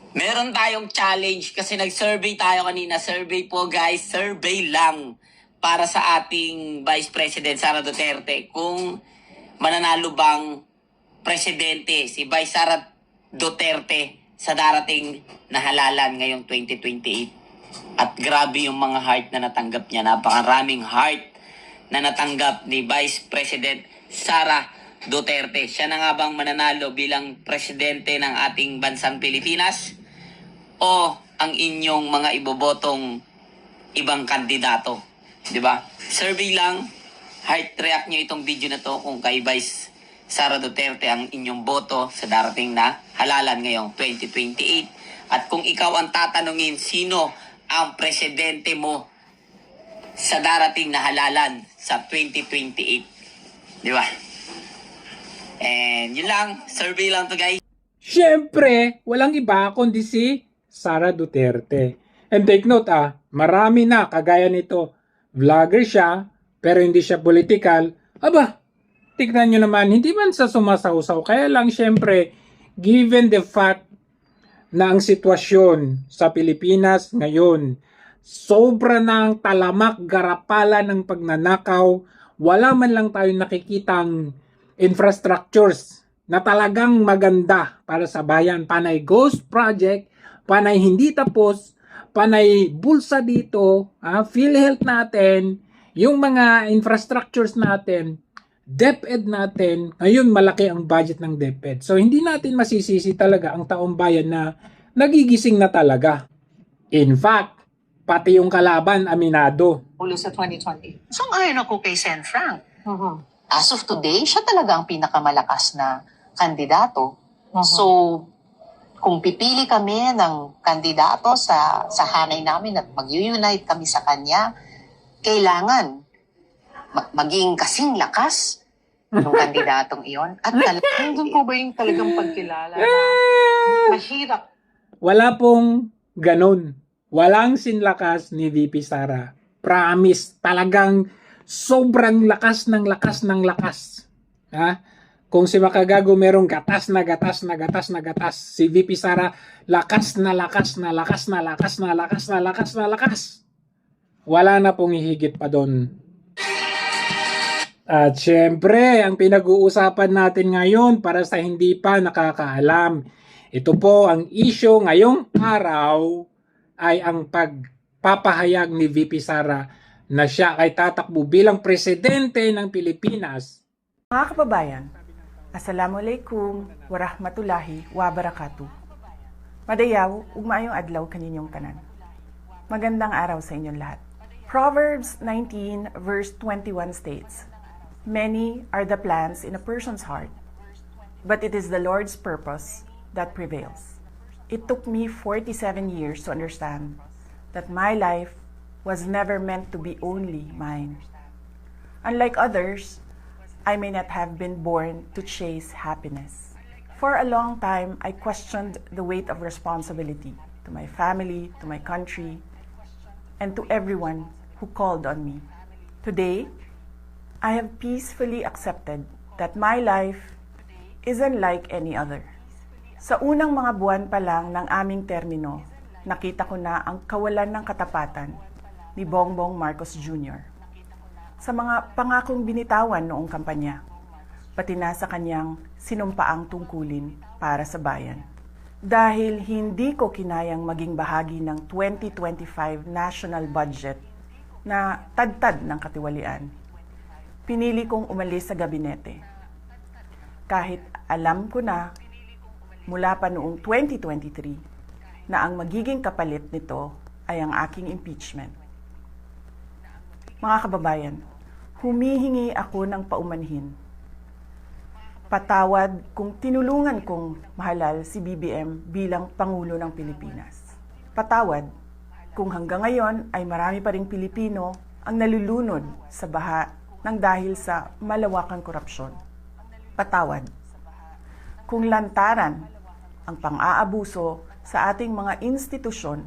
Meron tayong challenge kasi nag-survey tayo kanina. Survey po guys, survey lang para sa ating Vice President Sara Duterte. Kung mananalo bang presidente si Vice Sara Duterte sa darating na halalan ngayong 2028. At grabe yung mga heart na natanggap niya. Napakaraming heart na natanggap ni Vice President Sara Duterte. Siya na nga bang mananalo bilang presidente ng ating bansang Pilipinas? O ang inyong mga ibobotong ibang kandidato? 'Di ba? Survey lang, heart react nyo itong video na to kung kay Vice Sara Duterte ang inyong boto sa darating na halalan ngayong 2028. At kung ikaw ang tatanungin, sino ang presidente mo sa darating na halalan sa 2028? 'Di ba? And yun lang, survey lang to guys. Siyempre, walang iba kundi si Sara Duterte. And take note marami na kagaya nito. Vlogger siya, pero hindi siya political. Aba, tignan nyo naman, hindi man sa sumasaw-saw. Kaya lang siyempre, given the fact na ang sitwasyon sa Pilipinas ngayon, sobra ng talamak garapala ng pagnanakaw, wala man lang tayong nakikitang infrastructures na talagang maganda para sa bayan. Panay ghost project, panay hindi tapos, panay bulsa dito, PhilHealth natin, yung mga infrastructures natin, DepEd natin, ngayon malaki ang budget ng DepEd. So hindi natin masisisi talaga ang taong bayan na nagigising na talaga. In fact, pati yung kalaban aminado. Ulo sa 2020. Sang-ayon ako kay Sen Frank. Uh-huh. As of today, siya talaga ang pinakamalakas na kandidato. Uh-huh. So, kung pipili kami ng kandidato sa hanay namin at mag-unite kami sa kanya, kailangan maging kasing lakas ng kandidatong iyon. At Nandun po ba yung talagang pagkilala na mahirap? Wala pong ganun. Walang sinlakas ni VP Sara. Promise, talagang sobrang lakas ng lakas ng lakas. Kung si Makagago merong gatas na gatas na gatas na gatas, si VP Sara lakas na lakas na lakas na lakas na lakas na lakas na lakas. Wala na pong hihigit pa doon. At syempre, ang pinag-uusapan natin ngayon para sa hindi pa nakakaalam, ito po ang issue ngayong araw ay ang pagpapahayag ni VP Sara na siya ay tatakbo bilang presidente ng Pilipinas. Mga kababayan, Assalamualaikum warahmatullahi wabarakatuh. Madayaw, ugmaayong adlaw kaninyong tanan. Magandang araw sa inyong lahat. Proverbs 19 verse 21 states, "Many are the plans in a person's heart, but it is the Lord's purpose that prevails." It took me 47 years to understand that my life was never meant to be only mine. Unlike others, I may not have been born to chase happiness. For a long time, I questioned the weight of responsibility to my family, to my country, and to everyone who called on me. Today, I have peacefully accepted that my life isn't like any other. Sa unang mga buwan pa lang ng aming termino, nakita ko na ang kawalan ng katapatan ni Bongbong Marcos Jr. sa mga pangakong binitawan noong kampanya, pati na sa kanyang sinumpaang tungkulin para sa bayan. Dahil hindi ko kinayang maging bahagi ng 2025 national budget na tadtad ng katiwalian, pinili kong umalis sa gabinete. Kahit alam ko na mula pa noong 2023 na ang magiging kapalit nito ay ang aking impeachment. Mga kababayan, humihingi ako ng paumanhin. Patawad kung tinulungan kong mahalal si BBM bilang Pangulo ng Pilipinas. Patawad kung hanggang ngayon ay marami pa ring Pilipino ang nalulunod sa baha ng dahil sa malawakang korupsyon. Patawad kung lantaran ang pang-aabuso sa ating mga institusyon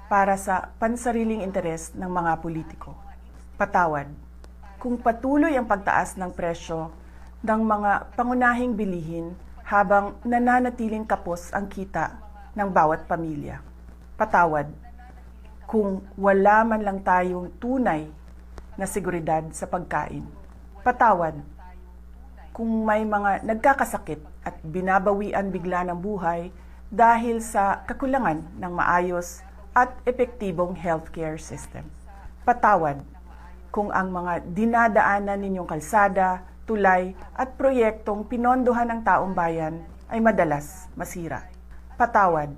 para sa pansariling interes ng mga politiko. Patawad kung patuloy ang pagtaas ng presyo ng mga pangunahing bilihin habang nananatiling kapos ang kita ng bawat pamilya. Patawad kung wala man lang tayong tunay na seguridad sa pagkain. Patawad kung may mga nagkakasakit at binabawian bigla ng buhay dahil sa kakulangan ng maayos at epektibong healthcare system. Patawad kung ang mga dinadaanan ninyong kalsada, tulay at proyektong pinondohan ng taong bayan ay madalas masira. Patawad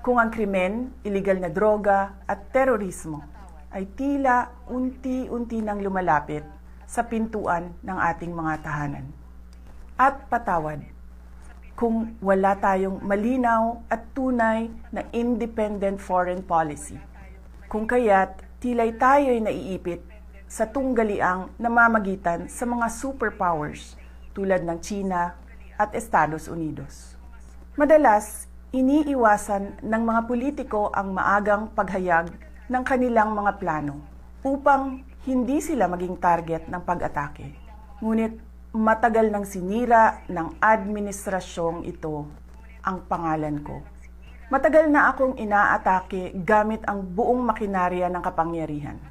kung ang krimen, iligal na droga at terorismo ay tila unti-unti nang lumalapit sa pintuan ng ating mga tahanan. At patawad kung wala tayong malinaw at tunay na independent foreign policy. Kung kaya't tila'y tayo'y naiipit sa tunggaliang namamagitan sa mga superpowers tulad ng China at Estados Unidos. Madalas, iniiwasan ng mga politiko ang maagang paghayag ng kanilang mga plano upang hindi sila maging target ng pag-atake. Ngunit matagal nang sinira ng administrasyong ito ang pangalan ko. Matagal na akong inaatake gamit ang buong makinarya ng kapangyarihan.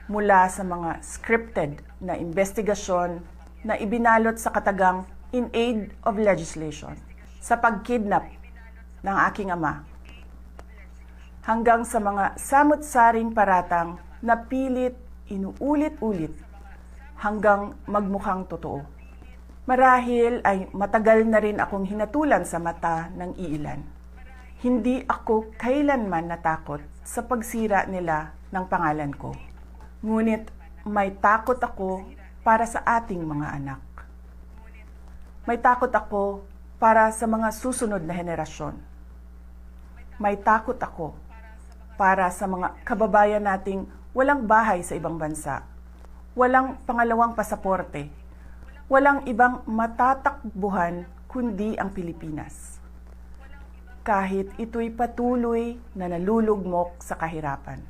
Mula sa mga scripted na investigasyon na ibinalot sa katagang in aid of legislation, sa pagkidnap ng aking ama, hanggang sa mga samut-saring paratang na pilit inuulit-ulit hanggang magmukhang totoo. Marahil ay matagal na rin akong hinatulan sa mata ng iilan. Hindi ako kailanman natakot sa pagsira nila ng pangalan ko. Ngunit may takot ako para sa ating mga anak. May takot ako para sa mga susunod na henerasyon. May takot ako para sa mga kababayan nating walang bahay sa ibang bansa, walang pangalawang pasaporte, walang ibang matatakbuhan kundi ang Pilipinas. Kahit ito'y patuloy na nalulugmok sa kahirapan.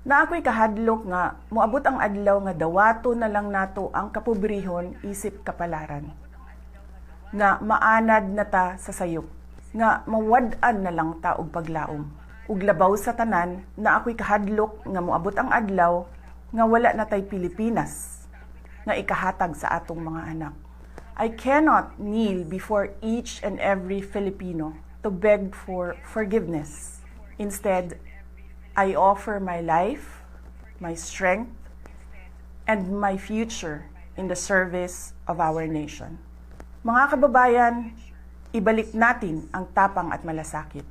Na ako'y kahadlok nga, moabot ang adlaw nga dawato na lang nato ang kapobrehon isip kapalaran. Nga maanad na ta sa sayop, nga mawad-an na lang ta og paglaom. Ug labaw sa tanan, na ako'y kahadlok nga moabot ang adlaw, nga wala na tay Pilipinas, nga ikahatag sa atong mga anak. I cannot kneel before each and every Filipino to beg for forgiveness. Instead, I offer my life, my strength, and my future in the service of our nation. Mga kababayan, ibalik natin ang tapang at malasakit.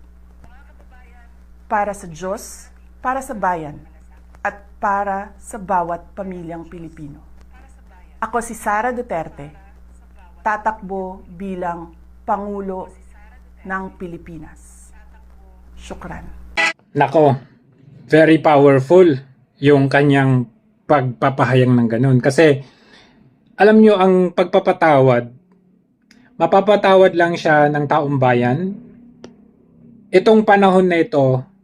Para sa Diyos, para sa bayan, at para sa bawat pamilyang Pilipino. Ako si Sara Duterte, tatakbo bilang Pangulo ng Pilipinas. Syukran. Nako, very powerful yung kanyang pagpapahayag ng ganun. Kasi, alam nyo, ang pagpapatawad, mapapatawad lang siya ng taong bayan. Itong panahon na ito,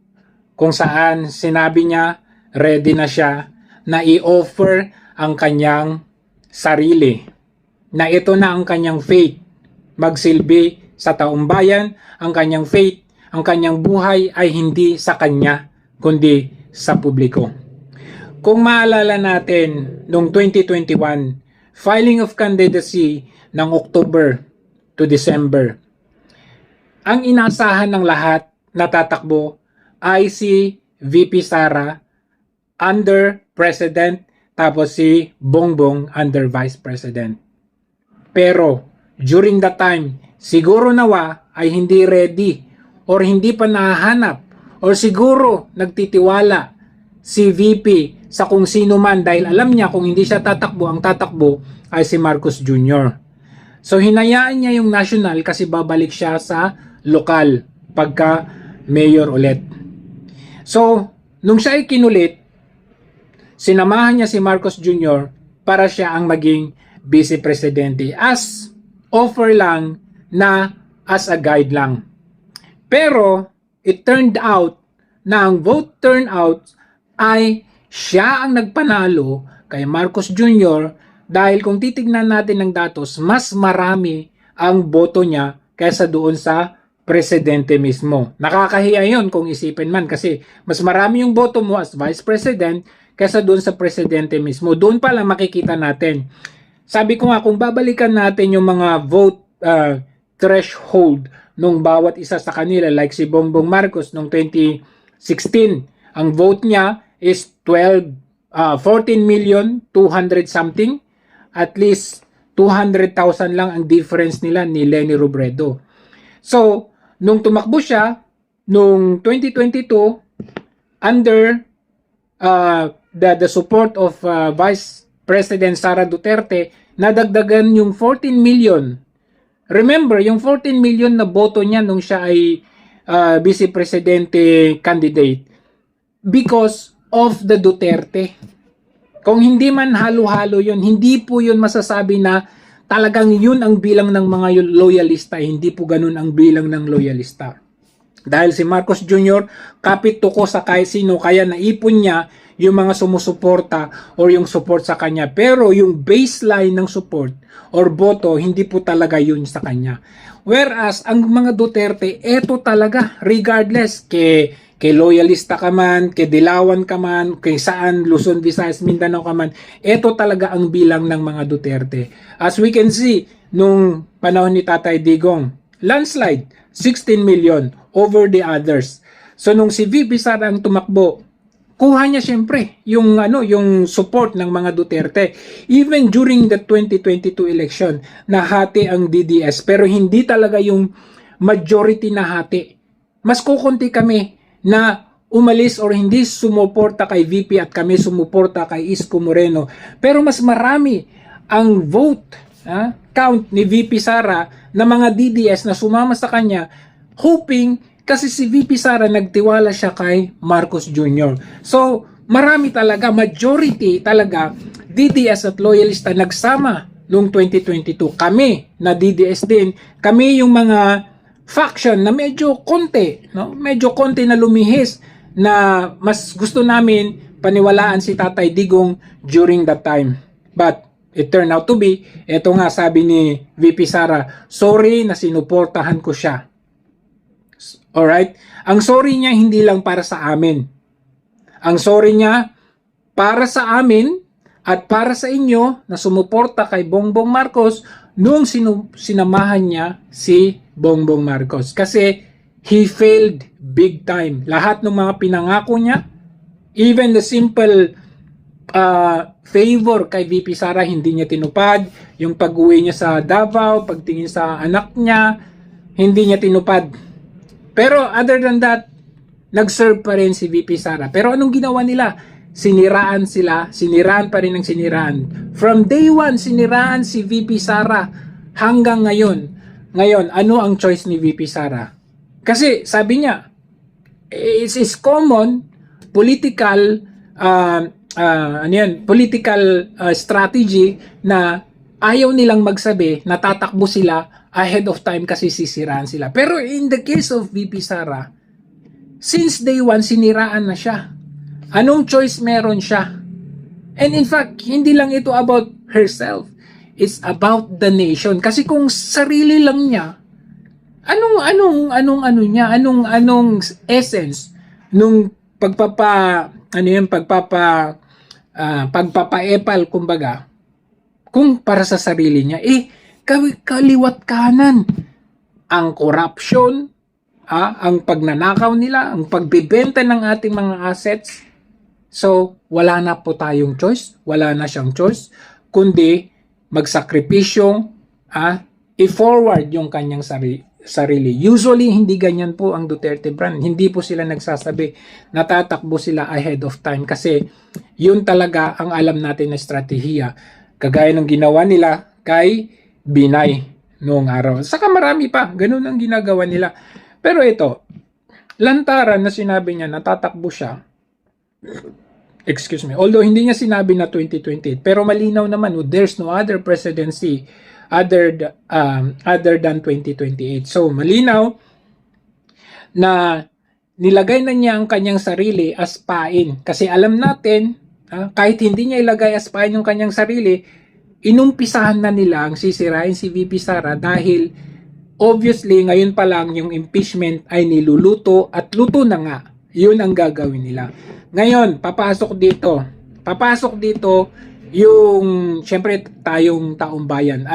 kung saan sinabi niya, ready na siya na i-offer ang kanyang sarili. Na ito na ang kanyang faith. Magsilbi sa taong bayan, ang kanyang faith, ang kanyang buhay ay hindi sa kanya, kundi sa publiko. Kung maalala natin, noong 2021, filing of candidacy ng October to December, ang inasahan ng lahat na tatakbo ay si VP Sara under President, tapos si Bongbong under Vice President. Pero during that time, siguro nawa ay hindi ready or hindi pa nahahanap or siguro nagtitiwala si VP sa kung sino man dahil alam niya kung hindi siya tatakbo, ang tatakbo ay si Marcos Jr. So hinayaan niya yung national kasi babalik siya sa lokal pagka mayor ulit. So, nung siya ay kinulit, sinamahan niya si Marcos Jr. para siya ang maging vice presidente as offer lang na as a guide lang. Pero it turned out na ang vote turnout ay siya ang nagpanalo kay Marcos Jr. dahil kung titignan natin ng datos, mas marami ang boto niya kaysa doon sa presidente mismo. Nakakahiya yun kung isipin man kasi mas marami yung boto mo as vice president kaysa doon sa presidente mismo. Doon pa lang makikita natin. Sabi ko nga, kung babalikan natin yung mga vote threshold nung bawat isa sa kanila, like si Bongbong Marcos nung 2016, ang vote niya is 14,200,000 something. At least 200,000 lang ang difference nila ni Leni Robredo. So, nung tumakbo siya, nung 2022, under the support of Vice President Sara Duterte, nadagdagan yung 14 million. Remember, yung 14 million na boto niya nung siya ay Vice Presidente candidate because of the Duterte. Kung hindi man halo-halo yun, hindi po yun masasabi na talagang yun ang bilang ng mga loyalista. Hindi po ganun ang bilang ng loyalista. Dahil si Marcos Jr. kapit tuko sa kahit sino, kaya naipon niya yung mga sumusuporta or yung support sa kanya. Pero yung baseline ng support or boto, hindi po talaga yun sa kanya. Whereas, ang mga Duterte, eto talaga, regardless, kay loyalista ka man, kay Dilawan ka man, kay saan, Luzon, Visayas, Mindanao ka man, eto talaga ang bilang ng mga Duterte. As we can see, nung panahon ni Tatay Digong, landslide, 16 million over the others. So nung si VP Sara ang tumakbo, kuha niya syempre yung support ng mga Duterte. Even during the 2022 election, nahati ang DDS pero hindi talaga yung majority na hati. Mas kukunti kami na umalis or hindi sumuporta kay VP at kami sumuporta kay Isko Moreno. Pero mas marami ang vote count ni VP Sara na mga DDS na sumama sa kanya hoping kasi si VP Sara nagtiwala siya kay Marcos Jr. So marami talaga, majority talaga DDS at loyalista nagsama noong 2022. Kami na DDS din, kami yung mga faction na medyo konti, no? Medyo konti na lumihis na mas gusto namin paniwalaan si Tatay Digong during that time. But it turned out to be, eto nga sabi ni VP Sara, sorry na sinuportahan ko siya. Alright? Ang sorry niya hindi lang para sa amin. Ang sorry niya para sa amin at para sa inyo na sumuporta kay Bongbong Marcos nung sinamahan niya si Bongbong Marcos. Kasi he failed big time. Lahat ng mga pinangako niya, even the simple favor kay VP Sara, hindi niya tinupad. Yung pag-uwi niya sa Davao, pagtingin sa anak niya, hindi niya tinupad. Pero other than that, nag-serve pa rin si VP Sara. Pero anong ginawa nila? Siniraan sila, siniraan pa rin ang siniraan. From day one, siniraan si VP Sara hanggang ngayon. Ngayon, ano ang choice ni VP Sara? Kasi sabi niya, it's common political strategy na ayaw nilang magsabi na tatakbo sila ahead of time kasi sisiraan sila. Pero in the case of VP Sara, since day one, siniraan na siya. Anong choice meron siya? And in fact, hindi lang ito about herself. It's about the nation. Kasi kung sarili lang niya, anong essence nung pagpapaepal kumbaga, kung para sa sarili niya, kaliwat kanan ang corruption, ang pagnanakaw nila, ang pagbebenta ng ating mga assets. So, wala na po tayong choice, wala na siyang choice, kundi magsakripisyo, i-forward yung kanyang sarili. Usually, hindi ganyan po ang Duterte brand. Hindi po sila nagsasabi, natatakbo sila ahead of time kasi yun talaga ang alam natin na estratehiya. Kagaya ng ginawa nila kay Binay noong araw. Saka marami pa, ganun ang ginagawa nila. Pero ito, lantaran na sinabi niya, natatakbo siya, excuse me, although hindi niya sinabi na 2028, pero malinaw naman, there's no other presidency other than 2028. So, malinaw na nilagay na niya ang kanyang sarili as pain. Kasi alam natin, kahit hindi niya ilagay as pain yung kanyang sarili, inumpisahan na nila ang sisirain si VP Sara dahil obviously, ngayon pa lang yung impeachment ay niluluto at luto na nga. Yun ang gagawin nila. Ngayon, papasok dito yung, syempre, tayong taong bayan.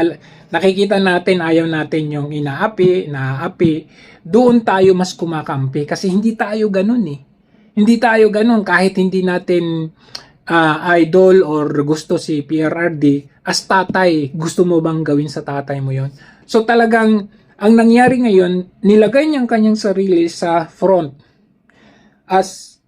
Nakikita natin, ayaw natin yung inaapi. Doon tayo mas kumakampi kasi hindi tayo ganun eh. Hindi tayo ganun kahit hindi natin idol or gusto si PRRD. As tatay, gusto mo bang gawin sa tatay mo yon? So talagang, ang nangyari ngayon, nilagay niyang kanyang sarili sa front. As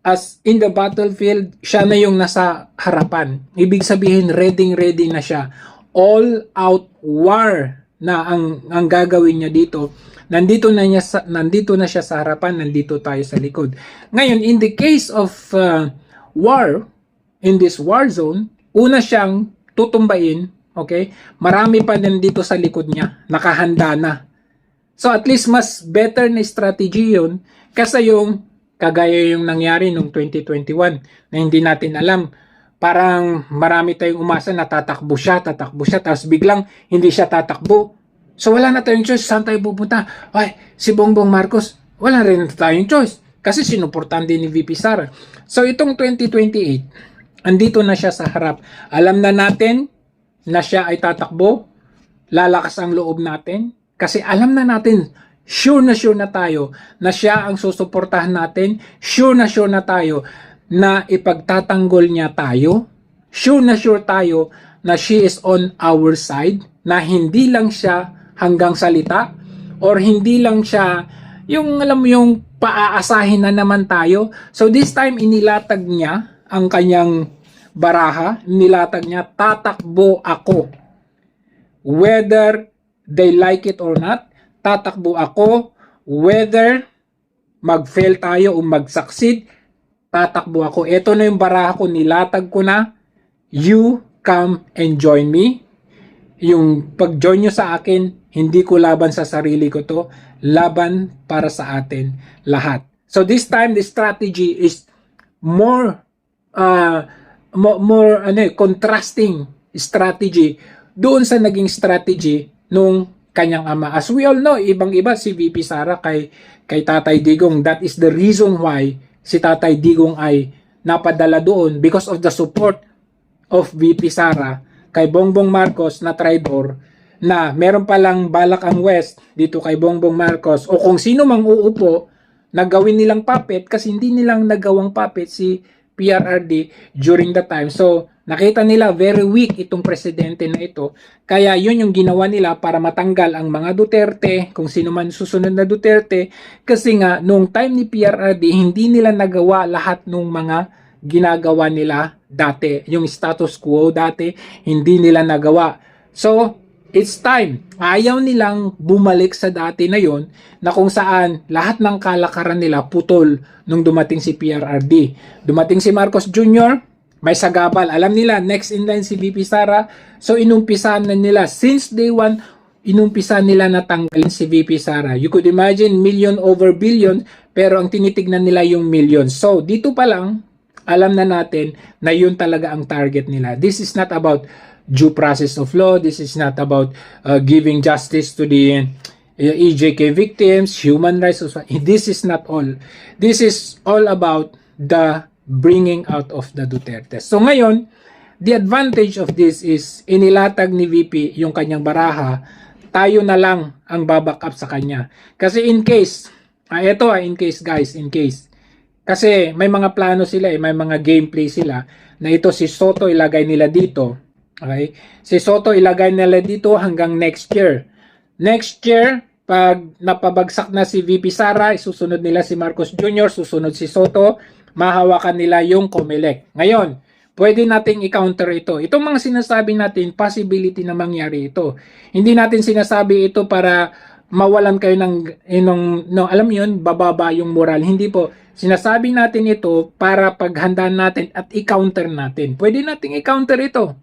in the battlefield, siya na yung nasa harapan. Ibig sabihin, ready na siya. All out war na ang gagawin niya dito. Nandito na siya sa harapan, nandito tayo sa likod. Ngayon, in the case of war, in this war zone, una siyang tutumbain, okay? Marami pa nandito sa likod niya, nakahanda na. So at least mas better na strategy yun kasi yung kagaya yung nangyari noong 2021 na hindi natin alam. Parang marami tayong umasa na tatakbo siya, tapos biglang hindi siya tatakbo. So wala na tayong choice, saan tayo pupunta? Ay, si Bongbong Marcos, wala rin tayong choice kasi sinuportahan din ni VP Sara. So itong 2028, andito na siya sa harap. Alam na natin na siya ay tatakbo, lalakas ang loob natin. Kasi alam na natin, sure na tayo na siya ang susuportahan natin. Sure na tayo na ipagtatanggol niya tayo. Sure tayo na she is on our side. Na hindi lang siya hanggang salita or hindi lang siya yung alam mo yung paaasahin na naman tayo. So this time inilatag niya ang kanyang baraha. Inilatag niya, tatakbo ako. Whether they like it or not, tatakbo ako. Whether mag-fail tayo o mag-succeed, tatakbo ako. Ito na yung baraha ko, nilatag ko na. You come and join me. Yung pag-join nyo sa akin, hindi ko laban sa sarili ko to, laban para sa atin lahat. So this time, the strategy is more contrasting strategy doon sa naging strategy nung kanyang ama. As we all know, ibang-iba si VP Sara kay Tatay Digong. That is the reason why si Tatay Digong ay napadala doon because of the support of VP Sara kay Bongbong Marcos na traidor na meron palang balak ang West dito kay Bongbong Marcos o kung sino mang uupo na gawin nilang puppet kasi hindi nilang nagawang puppet si PRRD during the time. So, nakita nila very weak itong presidente na ito. Kaya yun yung ginawa nila para matanggal ang mga Duterte, kung sino man susunod na Duterte. Kasi nga, nung time ni PRRD, hindi nila nagawa lahat ng mga ginagawa nila dati. Yung status quo dati, hindi nila nagawa. So, it's time. Ayaw nilang bumalik sa dati na yon na kung saan lahat ng kalakaran nila putol nung dumating si PRRD. Dumating si Marcos Jr., may sagabal. Alam nila, next in line si VP Sara. So, inumpisahan na nila. Since day one, inumpisahan nila na tanggalin si VP Sara. You could imagine, million over billion, pero ang tinitignan nila yung million. So, dito pa lang, alam na natin na yun talaga ang target nila. This is not about due process of law. This is not about giving justice to the EJK victims, human rights. This is not all. This is all about the bringing out of the Duterte. So ngayon, the advantage of this is inilatag ni VP yung kanyang baraha, tayo na lang ang baback up sa kanya. Kasi in case, in case guys, in case. Kasi may mga plano sila, may mga gameplay sila na ito si Soto ilagay nila dito. Okay? Si Soto ilagay nila dito hanggang next year. Next year, pag napabagsak na si VP Sara, susunod nila si Marcos Jr., susunod si Soto, mahawakan nila yung COMELEC. Ngayon, pwede nating i-counter ito. Itong mga sinasabi natin, possibility na mangyari ito. Hindi natin sinasabi ito para mawalan kayo alam yun, bababa yung moral. Hindi po. Sinasabi natin ito para paghandaan natin at i-counter natin. Pwede nating i-counter ito.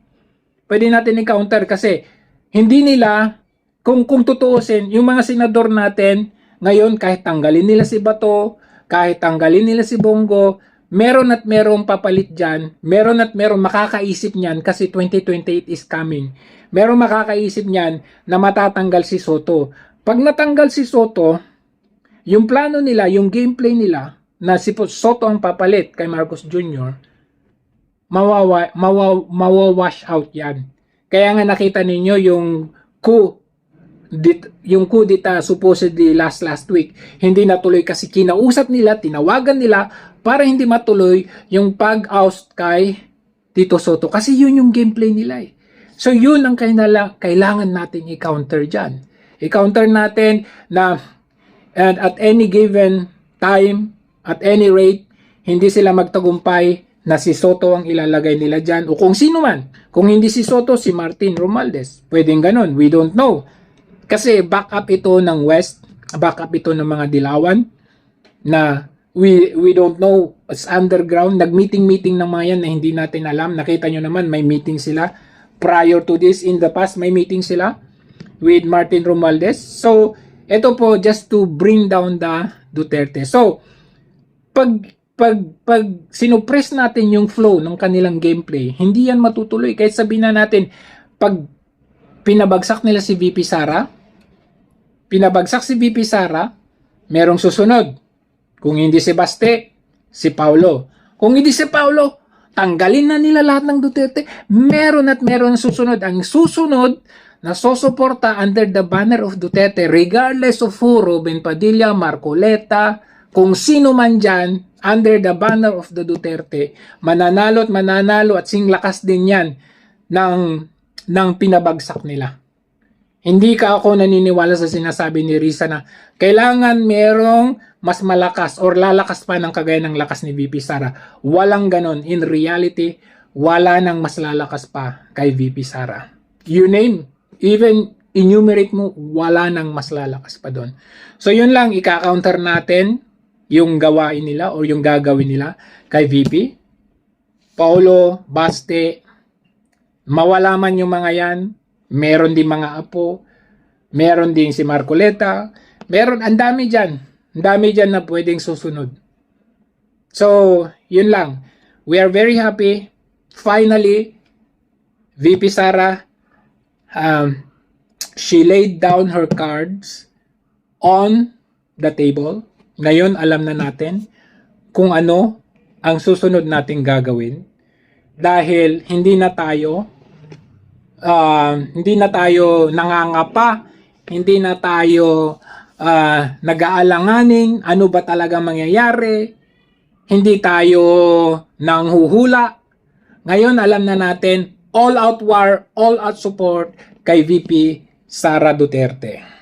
Pwede natin i-counter kasi hindi nila, kung tutuusin, yung mga senador natin, ngayon kahit tanggalin nila si Bato, kahit tanggalin nila si Bongo, meron at merong papalit dyan, meron at merong makakaisip niyan kasi 2028 is coming. Meron makakaisip niyan na matatanggal si Soto. Pag natanggal si Soto, yung plano nila, yung gameplay nila, na si Soto ang papalit kay Marcos Jr., mawawash out yan. Kaya nga nakita ninyo yung coup d'etat supposedly last week, hindi natuloy kasi kinausap nila, tinawagan nila para hindi matuloy yung pag-oust kay Tito Soto. Kasi yun yung gameplay nila eh. So yun ang kailangan natin i-counter dyan. I-counter natin na at any given time, at any rate, hindi sila magtagumpay na si Soto ang ilalagay nila dyan o kung sino man. Kung hindi si Soto, si Martin Romualdez. Pwedeng ganun. We don't know. Kasi backup ito ng West, backup ito ng mga Dilawan na we don't know. It's underground. Nag-meeting ng mga yan na hindi natin alam. Nakita nyo naman, may meeting sila. Prior to this, in the past, may meeting sila with Martin Romualdez. So, ito po just to bring down the Duterte. So, pag sinupress natin yung flow ng kanilang gameplay, hindi yan matutuloy. Kahit sabihin na natin, pag pinabagsak nila si VP Sara, merong susunod. Kung hindi si Baste, si Paulo. Kung hindi si Paulo, tanggalin na nila lahat ng Duterte. Meron susunod. Ang susunod na sosuporta under the banner of Duterte, regardless of who, Robin Padilla, Marcoleta, kung sino man dyan, under the banner of the Duterte, mananalo at singlakas din yan ng pinabagsak nila. Hindi ka ako naniniwala sa sinasabi ni Risa na kailangan merong mas malakas or lalakas pa ng kagaya ng lakas ni VP Sara. Walang ganon. In reality, wala nang mas lalakas pa kay VP Sara. You name, even enumerate mo, wala nang mas lalakas pa doon. So yun lang, ika-counter natin yung gawain nila o yung gagawin nila kay VP. Paulo, Baste, mawala man yung mga yan, meron din mga apo, meron din si Marcoleta, meron, ang dami dyan na pwedeng susunod. So, yun lang. We are very happy. Finally, VP Sara, she laid down her cards on the table. Ngayon, alam na natin kung ano ang susunod nating gagawin. Dahil hindi na tayo nangangapa, hindi na tayo nag-aalanganin ano ba talaga mangyayari, hindi tayo nanghuhula. Ngayon, alam na natin, all out war, all out support kay VP Sara Duterte.